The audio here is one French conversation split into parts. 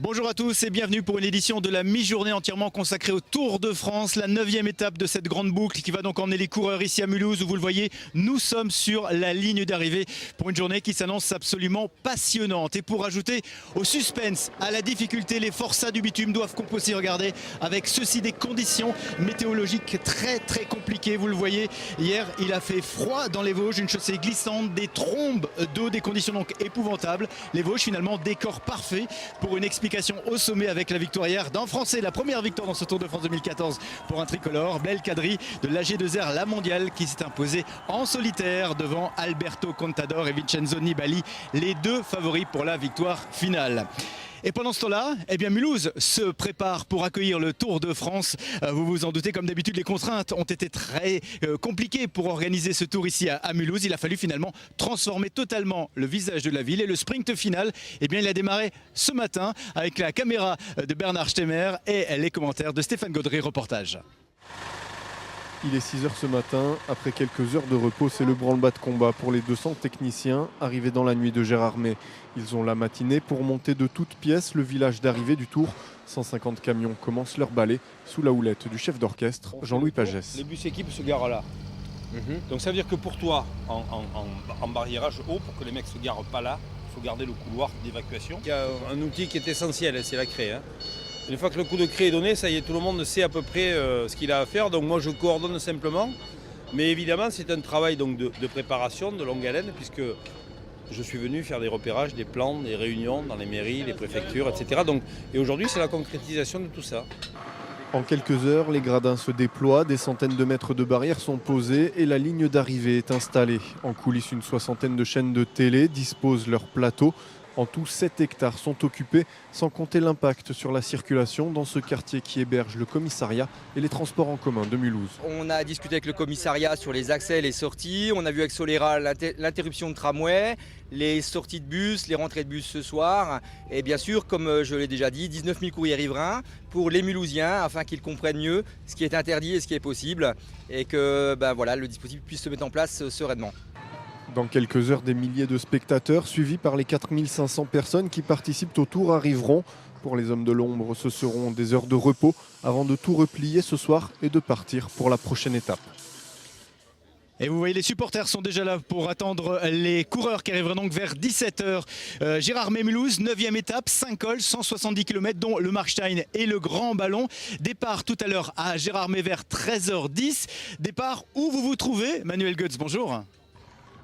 Bonjour à tous et bienvenue pour une édition de la mi-journée entièrement consacrée au Tour de France, la 9e étape de cette grande boucle qui va donc emmener les coureurs ici à Mulhouse où vous le voyez, nous sommes sur la ligne d'arrivée pour une journée qui s'annonce absolument passionnante. Et pour ajouter au suspense, à la difficulté, les forçats du bitume doivent composer, regardez, avec ceci des conditions météorologiques très compliquées. Vous le voyez, hier il a fait froid dans les Vosges, une chaussée glissante, des trombes d'eau, des conditions donc épouvantables. Les Vosges finalement décor parfait pour une explication au sommet avec la victoire hier d'un Français, la première victoire dans ce Tour de France 2014 pour un tricolore, Blaise Kadri de l'AG2R La Mondiale qui s'est imposé en solitaire devant Alberto Contador et Vincenzo Nibali, les deux favoris pour la victoire finale. Et pendant ce temps-là, eh bien Mulhouse se prépare pour accueillir le Tour de France. Vous vous en doutez, comme d'habitude, les contraintes ont été très compliquées pour organiser ce tour ici à Mulhouse. Il a fallu finalement transformer totalement le visage de la ville. Et le sprint final, eh bien, il a démarré ce matin avec la caméra de Bernard Stemmer et les commentaires de Stéphane Gaudry, reportage. Il est 6 h ce matin. Après quelques heures de repos, c'est le branle-bas de combat pour les 200 techniciens arrivés dans la nuit de Gérardmer. Ils ont la matinée pour monter de toutes pièces le village d'arrivée du Tour. 150 camions commencent leur balai sous la houlette du chef d'orchestre, Jean-Louis Pagès. Les bus équipes se garent là. Donc ça veut dire que pour toi, en barriérage haut, pour que les mecs ne se garent pas là, il faut garder le couloir d'évacuation. Il y a un outil qui est essentiel, c'est la craie. Une fois que le coup de craie est donné, ça y est, tout le monde sait à peu près ce qu'il a à faire. Donc moi je coordonne simplement. Mais évidemment c'est un travail donc, de préparation, de longue haleine, puisque je suis venu faire des repérages, des plans, des réunions dans les mairies, les préfectures, etc. Et aujourd'hui c'est la concrétisation de tout ça. En quelques heures, les gradins se déploient, des centaines de mètres de barrières sont posées et la ligne d'arrivée est installée. En coulisses, une soixantaine de chaînes de télé disposent leurs plateaux. En tout, 7 hectares sont occupés, sans compter l'impact sur la circulation dans ce quartier qui héberge le commissariat et les transports en commun de Mulhouse. On a discuté avec le commissariat sur les accès et les sorties. On a vu avec Solera l'interruption de tramway, les sorties de bus, les rentrées de bus ce soir. Et bien sûr, comme je l'ai déjà dit, 19 000 courriers riverains pour les Mulhousiens afin qu'ils comprennent mieux ce qui est interdit et ce qui est possible. Et que le dispositif puisse se mettre en place sereinement. Dans quelques heures, des milliers de spectateurs, suivis par les 4500 personnes qui participent au Tour, arriveront. Pour les hommes de l'ombre, ce seront des heures de repos avant de tout replier ce soir et de partir pour la prochaine étape. Et vous voyez, les supporters sont déjà là pour attendre les coureurs qui arriveront donc vers 17 h. Gérardmer-Mulhouse, 9e étape, 5 cols, 170 km, dont le Markstein et le Grand Ballon. Départ tout à l'heure à Gérardmer vers 13 h 10. Départ où vous vous trouvez, Manuel Goetz, bonjour.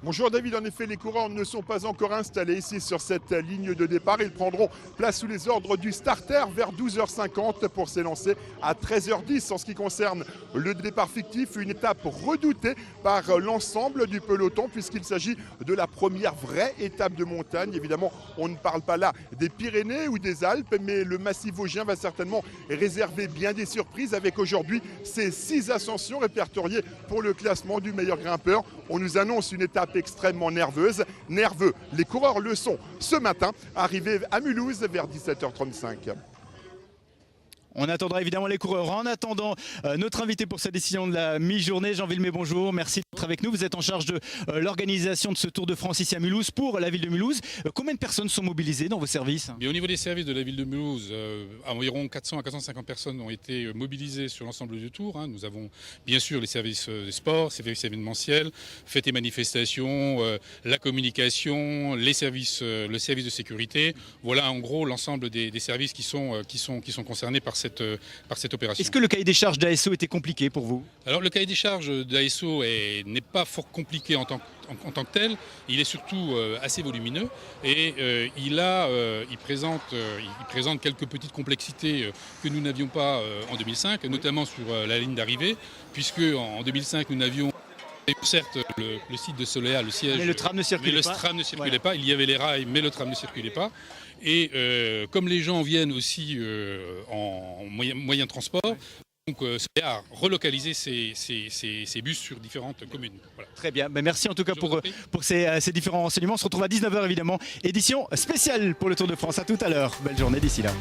Bonjour David, en effet les coureurs ne sont pas encore installés ici sur cette ligne de départ. Ils prendront place sous les ordres du starter vers 12 h 50 pour s'élancer à 13 h 10. En ce qui concerne le départ fictif, une étape redoutée par l'ensemble du peloton puisqu'il s'agit de la première vraie étape de montagne. Évidemment, on ne parle pas là des Pyrénées ou des Alpes, mais le massif vosgien va certainement réserver bien des surprises avec aujourd'hui ces 6 ascensions répertoriées pour le classement du meilleur grimpeur. On nous annonce une étape extrêmement nerveux. Les coureurs le sont ce matin, arrivés à Mulhouse vers 17 h 35. On attendra évidemment les coureurs. En attendant, notre invité pour cette décision de la mi-journée, Jean Villemé, bonjour. Merci d'être avec nous. Vous êtes en charge de l'organisation de ce Tour de France ici à Mulhouse pour la ville de Mulhouse. Combien de personnes sont mobilisées dans vos services ? Au niveau des services de la ville de Mulhouse, environ 400 à 450 personnes ont été mobilisées sur l'ensemble du Tour. Nous avons bien sûr les services des sports, les services événementiels, fêtes et manifestations, la communication, le service de sécurité. Voilà en gros l'ensemble des services qui sont concernés par cette opération. Est-ce que le cahier des charges d'ASO était compliqué pour vous ? Alors le cahier des charges d'ASO n'est pas fort compliqué en tant que tel, il est surtout assez volumineux et il présente quelques petites complexités que nous n'avions pas en 2005, notamment sur la ligne d'arrivée, puisque en 2005 nous n'avions certes le site de Solea, le siège, mais le tram ne circulait pas. Il y avait les rails, mais le tram ne circulait pas. Et comme les gens viennent aussi en moyen de transport, donc Solea a relocalisé ces bus sur différentes communes. Voilà. Très bien, merci en tout cas pour ces différents renseignements. On se retrouve à 19 h évidemment, édition spéciale pour le Tour de France. À tout à l'heure, belle journée d'ici là.